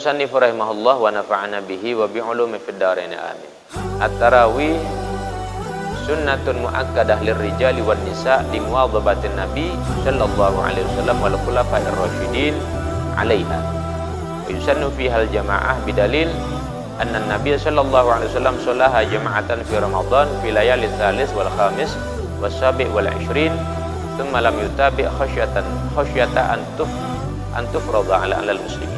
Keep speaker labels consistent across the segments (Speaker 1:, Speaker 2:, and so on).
Speaker 1: al-musannif rahimahullah wa nafa'ana bihi wa bi'ulumi fid dharain amin. At-tarawih sunnatun muakkadah lirrijali wan nisa li muwadhabatin nabi sallallahu alaihi wasallam wal khulafa'ir rasyidin 'alaiha. Wa yusannu fiha al-jama'ah bidalil anna an-nabiy sallallahu alaihi wasallam sholaha jama'atan fi Ramadan fi layali tsalis wal khamis was sabi' wal 20 thumma lam yutabi' khasyata an tufradha 'ala al-muslimin.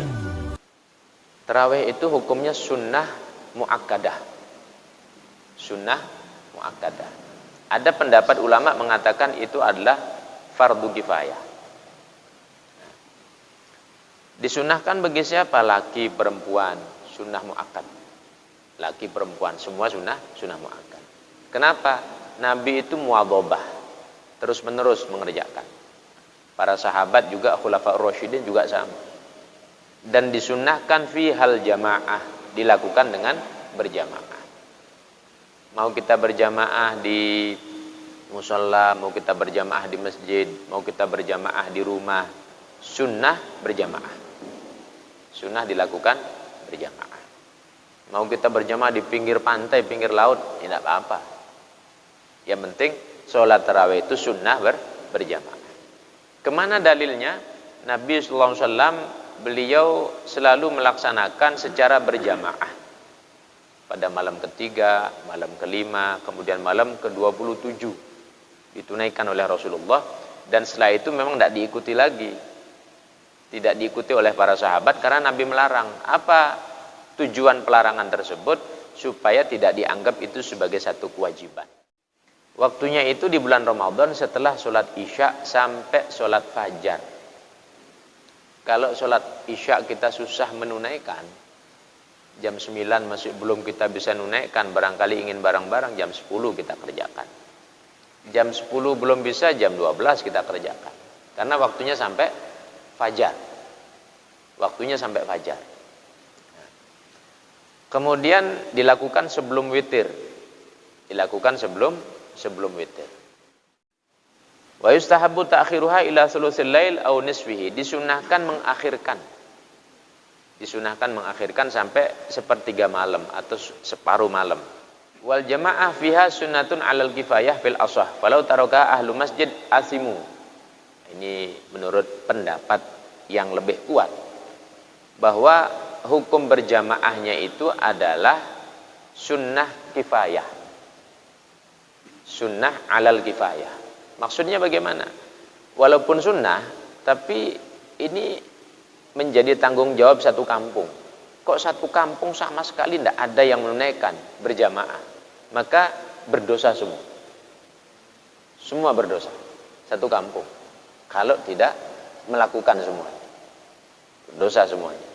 Speaker 1: Tarawih itu hukumnya sunnah muakkadah. Sunnah muakkadah. Ada pendapat ulama mengatakan itu adalah fardu kifayah. Disunnahkan bagi siapa? Laki, perempuan, sunnah muakkad. Laki, perempuan, semua sunnah muakkad. Kenapa? Nabi itu muwadhabah, terus menerus mengerjakan. Para sahabat juga, khulafaur rasyidin juga sama. Dan disunnahkan fi hal jamaah, dilakukan dengan berjamaah. Mau kita berjamaah di musholla, mau kita berjamaah di masjid, mau kita berjamaah di rumah, sunnah berjamaah. Sunnah dilakukan berjamaah. Mau kita berjamaah di pinggir pantai, pinggir laut, tidak apa-apa. Yang penting sholat tarawih itu sunnah berjamaah. Kemana dalilnya? Nabi sallallahu alaihi wasallam beliau selalu melaksanakan secara berjamaah pada malam ketiga, malam kelima, kemudian malam ke-27 ditunaikan oleh Rasulullah, dan setelah itu memang tidak diikuti lagi, tidak diikuti oleh para sahabat karena Nabi melarang. Apa tujuan pelarangan tersebut? Supaya tidak dianggap itu sebagai satu kewajiban. Waktunya itu di bulan Ramadan setelah sholat isya sampai sholat fajar. Kalau sholat isya kita susah menunaikan, jam 9 masih belum kita bisa menunaikan, barangkali ingin barang-barang, jam 10 kita kerjakan. Jam 10 belum bisa, jam 12 kita kerjakan. Karena waktunya sampai fajar. Waktunya sampai fajar. Kemudian dilakukan sebelum witir. Dilakukan sebelum witir. Wa yustahabbu ta'khiruha ila thuluthil lail aw nisfihi. Disunahkan mengakhirkan sampai sepertiga malam atau separuh malam. Wal jamaah fiha sunnatun 'alal kifayah fil ashah. Falau taraka ahlu masjid asimu. Ini menurut pendapat yang lebih kuat bahwa hukum berjamaahnya itu adalah sunnah kifayah. Sunnah 'alal kifayah. Maksudnya bagaimana? Walaupun sunnah, tapi ini menjadi tanggung jawab satu kampung. Kok satu kampung sama sekali tidak ada yang menunaikan berjamaah? Maka berdosa semua. Semua berdosa. Satu kampung. Kalau tidak melakukan semuanya. Berdosa semuanya.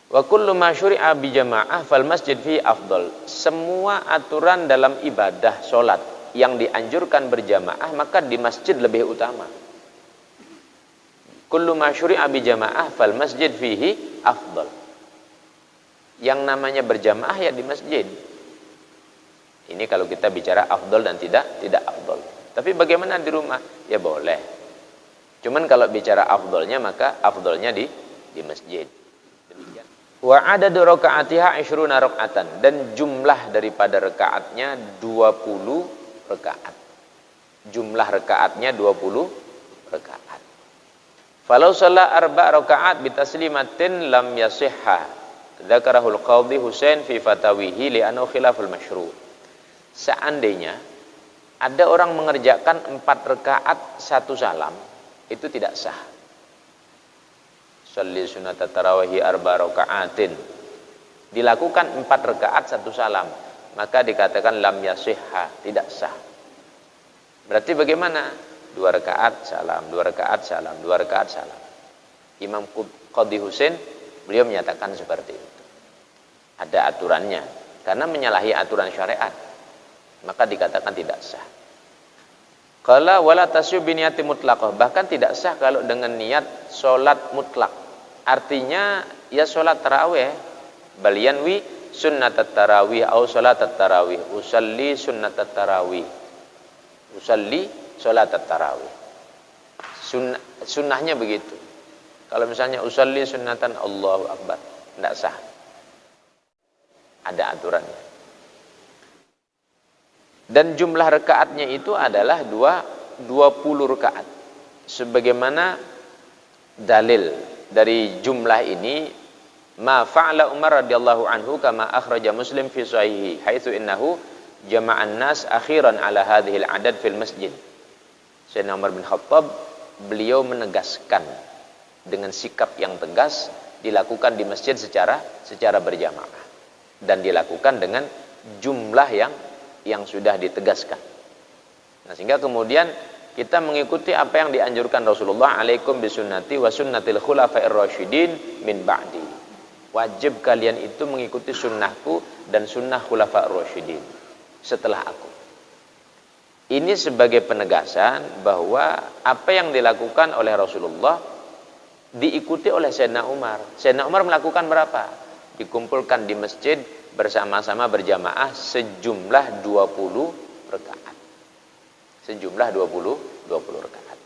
Speaker 1: Wa kullu ma syuri'a bi jamaah fal masjid fi afdal. Semua aturan dalam ibadah salat yang dianjurkan berjamaah, maka di masjid lebih utama. Kullu ma syuri'a bi jamaah fal masjid fihi afdal. Yang namanya berjamaah ya di masjid. Ini kalau kita bicara afdal dan tidak afdal. Tapi bagaimana di rumah? Ya boleh. Cuman kalau bicara afdalnya, maka afdalnya di masjid. Demikian. Wa adadu rakaatiha 20 rakaatan, dan jumlah daripada rakaatnya 20 rakaat. Jumlah rakaatnya 20 rakaat. Falau shalla 4 rakaat bi taslimatin lam yasihha. Dzakarahul qadhi Husain fi fatawihi li annahu khilaful masyru'. Seandainya ada orang mengerjakan 4 rakaat 1 salam, itu tidak sah. Shalli sunat tarawih 4 rakaatin. Dilakukan 4 rakaat 1 salam, maka dikatakan lam yasihha, tidak sah. Berarti bagaimana? 2 rakaat salam, 2 rakaat salam, 2 rakaat salam. Imam Qadhi Husain beliau menyatakan seperti itu. Ada aturannya, karena menyalahi aturan syariat, maka dikatakan tidak sah. Qala wala tasyu bi niyati mutlaqah, bahkan tidak sah kalau dengan niat salat mutlak. Artinya ya salat tarawih, bal yanwi sunnatat tarawih atau salatat tarawih, usalli sunnatat tarawih, usalli salatat tarawih. Sunnahnya begitu. Kalau misalnya usolli sunnatan Allahu Akbar, tidak sah. Ada aturannya. Dan jumlah rakaatnya itu adalah 20 rakaat. Sebagaimana dalil dari jumlah ini, ma fa'ala Umar radhiyallahu anhu kama akhraja Muslim fi sahihi haitsu innahu jama'an nas akhiran ala hadhil adad fil masjid. Sayyidina Umar bin Khattab, beliau menegaskan dengan sikap yang tegas, dilakukan di masjid secara berjamaah dan dilakukan dengan jumlah yang sudah ditegaskan. Nah, sehingga kemudian kita mengikuti apa yang dianjurkan Rasulullah, alaikum bisunnati wa sunnatil khulafa'ir rasyidin min ba'di. Wajib kalian itu mengikuti sunnahku dan sunnah khulafa'ir rasyidin setelah aku. Ini sebagai penegasan bahwa apa yang dilakukan oleh Rasulullah diikuti oleh Sayyidina Umar. Sayyidina Umar melakukan berapa? Dikumpulkan di masjid bersama-sama berjamaah sejumlah 20 rakaat. Sejumlah 20 rakaat.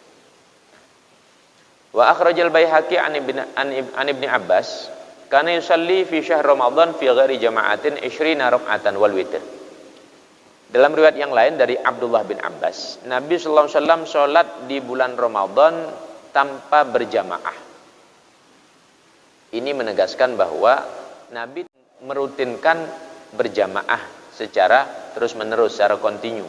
Speaker 1: Wa akhrajal Baihaqi an Ibni Abbas kana yusalli fi syahr Ramadan fi ghairi jama'atin 20 raka'atan wal witr. Dalam riwayat yang lain dari Abdullah bin Abbas, Nabi sallallahu alaihi wasallam salat di bulan Ramadan tanpa berjamaah. Ini menegaskan bahwa Nabi merutinkan berjamaah secara terus-menerus, secara kontinu.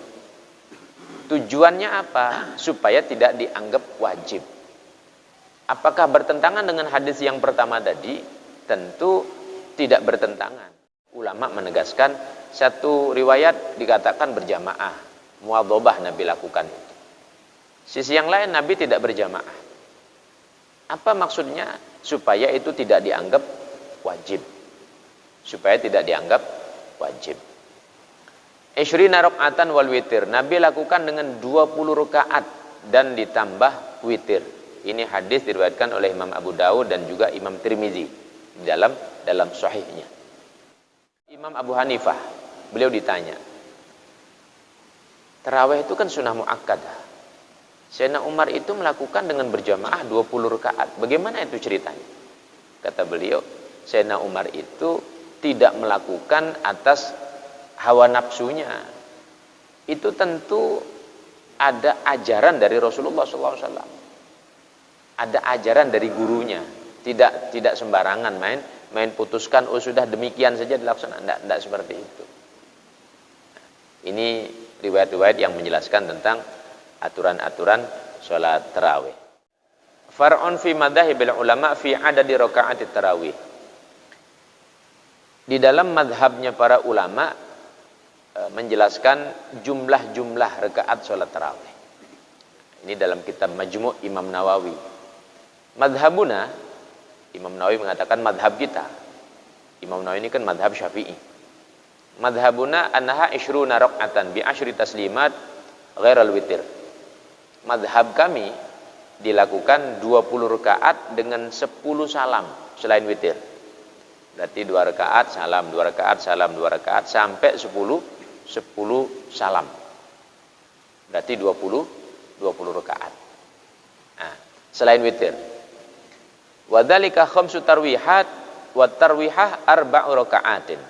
Speaker 1: Tujuannya apa? Supaya tidak dianggap wajib. Apakah bertentangan dengan hadis yang pertama tadi? Tentu tidak bertentangan. Ulama menegaskan satu riwayat dikatakan berjamaah, muwadhabah Nabi lakukan itu. Sisi yang lain Nabi tidak berjamaah. Apa maksudnya? Supaya itu tidak dianggap wajib. Supaya tidak dianggap wajib. 20 raka'atan wal witir. Nabi lakukan dengan 20 rakaat dan ditambah witir. Ini hadis diriwayatkan oleh Imam Abu Dawud dan juga Imam Tirmizi dalam sahihnya. Imam Abu Hanifah, beliau ditanya, tarawih itu kan sunnah muakkadah. Sayyidina Umar itu melakukan dengan berjamaah 20 rakaat. Bagaimana itu ceritanya? Kata beliau, Sayyidina Umar itu tidak melakukan atas hawa nafsunya. Itu tentu ada ajaran dari Rasulullah SAW. Ada ajaran dari gurunya. Tidak sembarangan main putuskan, oh sudah demikian saja dilaksanakan. Tidak seperti itu. Ini riwayat-riwayat yang menjelaskan tentang aturan-aturan sholat tarawih. Far'un fi madhahibil ulama fi adadi raka'ati tarawih. Di dalam madhabnya para ulama menjelaskan jumlah-jumlah rakaat sholat tarawih. Ini dalam kitab Majmu' Imam Nawawi. Madhabuna, Imam Nawawi mengatakan madhab kita. Imam Nawawi ini kan madhab Syafi'i. Madhabuna annaha 20 raka'atan bi 10 taslimat ghairal witir. Madhab kami dilakukan 20 rakaat dengan 10 salam selain witir. Berarti 2 rakaat salam, 2 rakaat salam, 2 rakaat sampai 10 salam. Berarti 20 rakaat. Nah, selain witir. Wa dzalika khamsu tarwihat wa tarwihah 4 rakaatin.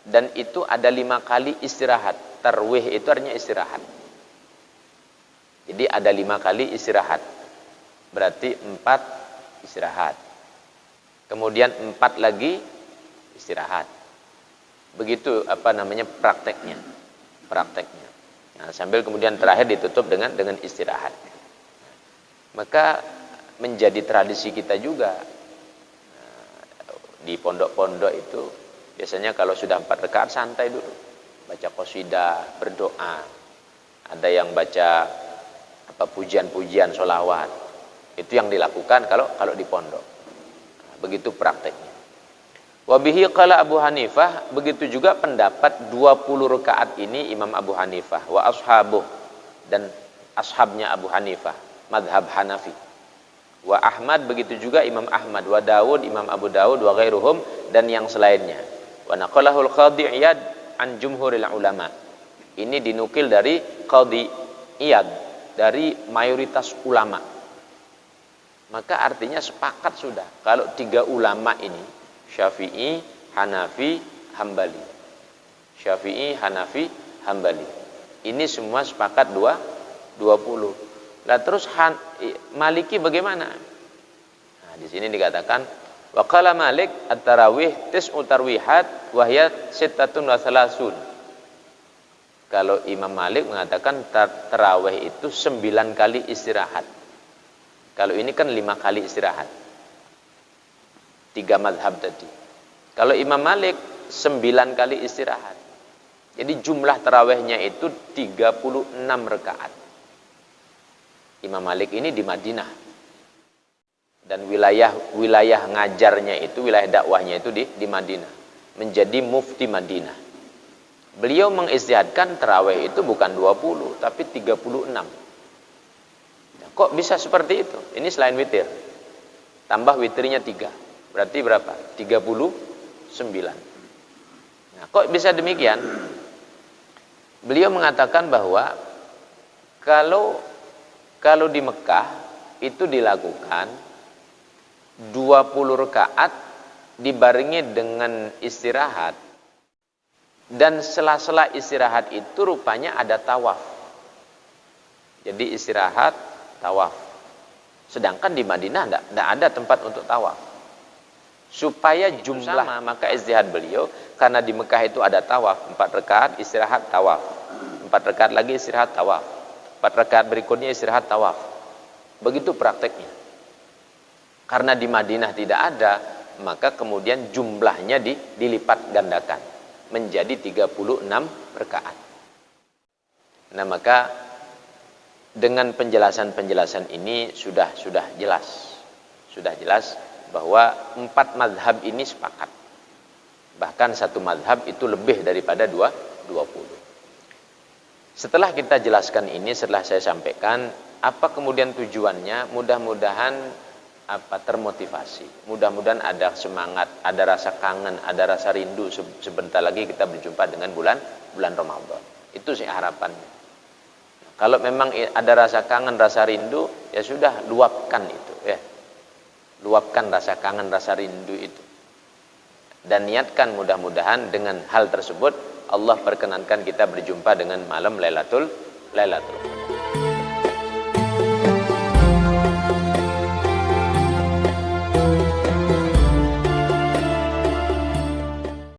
Speaker 1: Dan itu ada 5 kali istirahat. Tarwih itu artinya istirahat. Jadi ada 5 kali istirahat. Berarti 4 istirahat. Kemudian 4 lagi istirahat. Begitu prakteknya. Nah, sambil kemudian terakhir ditutup dengan istirahat. Maka menjadi tradisi kita juga. Di pondok-pondok itu biasanya kalau sudah 4 rakaat santai dulu. Baca qasidah, berdoa. Ada yang baca pujian-pujian sholawat. Itu yang dilakukan kalau di pondok. Begitu prakteknya. Wabihi qala Abu Hanifah, begitu juga pendapat 20 rakaat ini Imam Abu Hanifah wa ashabuh, dan ashabnya Abu Hanifah, madhab Hanafi. Wa Ahmad, begitu juga Imam Ahmad, wa Dawud, Imam Abu Dawud, wa ghairuhum, dan yang selainnya. Wa naqalahul Qadhi Iyad an jumhuril ulama. Ini dinukil dari Qadhi Iyad, dari mayoritas ulama. maka artinya sepakat sudah. Kalau 3 ulama ini, Syafi'i, Hanafi, Hambali. Syafi'i, Hanafi, Hambali. Ini semua sepakat 20. Lah terus Maliki bagaimana? Nah, di sini dikatakan wa qala Malik at-tarawih tis'u tarwihat wa hiya sittatun wa thalathun. Kalau Imam Malik mengatakan tarawih itu 9 kali istirahat. Kalau ini kan 5 kali istirahat. 3 mazhab tadi. Kalau Imam Malik 9 kali istirahat. Jadi jumlah tarawihnya itu 36 rakaat. Imam Malik ini di Madinah. Dan wilayah ngajarnya itu, wilayah dakwahnya itu di Madinah. Menjadi mufti Madinah. Beliau mengistihadkan tarawih itu bukan 20, tapi 36. Kok bisa seperti itu? Ini selain witir. Tambah witirnya 3. Berarti berapa? 39. Nah, kok bisa demikian? Beliau mengatakan bahwa kalau di Mekah itu dilakukan 20 rakaat dibarengi dengan istirahat, dan sela-sela istirahat itu rupanya ada tawaf. Jadi istirahat, tawaf. Sedangkan di Madinah tidak ada tempat untuk tawaf. Supaya jumlah sama, maka istihad beliau, karena di Mekah itu ada tawaf, 4 rakaat istirahat tawaf, 4 rakaat lagi istirahat tawaf, 4 rakaat berikutnya istirahat tawaf. Begitu prakteknya. Karena di Madinah tidak ada, maka kemudian jumlahnya dilipat gandakan menjadi 36 rakaat. Nah, maka dengan penjelasan-penjelasan ini sudah jelas. Sudah jelas bahwa 4 mazhab ini sepakat. Bahkan satu mazhab itu lebih daripada 20. Setelah kita jelaskan ini, setelah saya sampaikan, apa kemudian tujuannya? Mudah-mudahan termotivasi. Mudah-mudahan ada semangat, ada rasa kangen, ada rasa rindu. Sebentar lagi kita berjumpa dengan bulan Ramadan. Itu sih harapannya. Kalau memang ada rasa kangen, rasa rindu, ya sudah, luapkan itu ya. Luapkan rasa kangen, rasa rindu itu. Dan niatkan mudah-mudahan dengan hal tersebut Allah perkenankan kita berjumpa dengan malam Lailatul Qadar.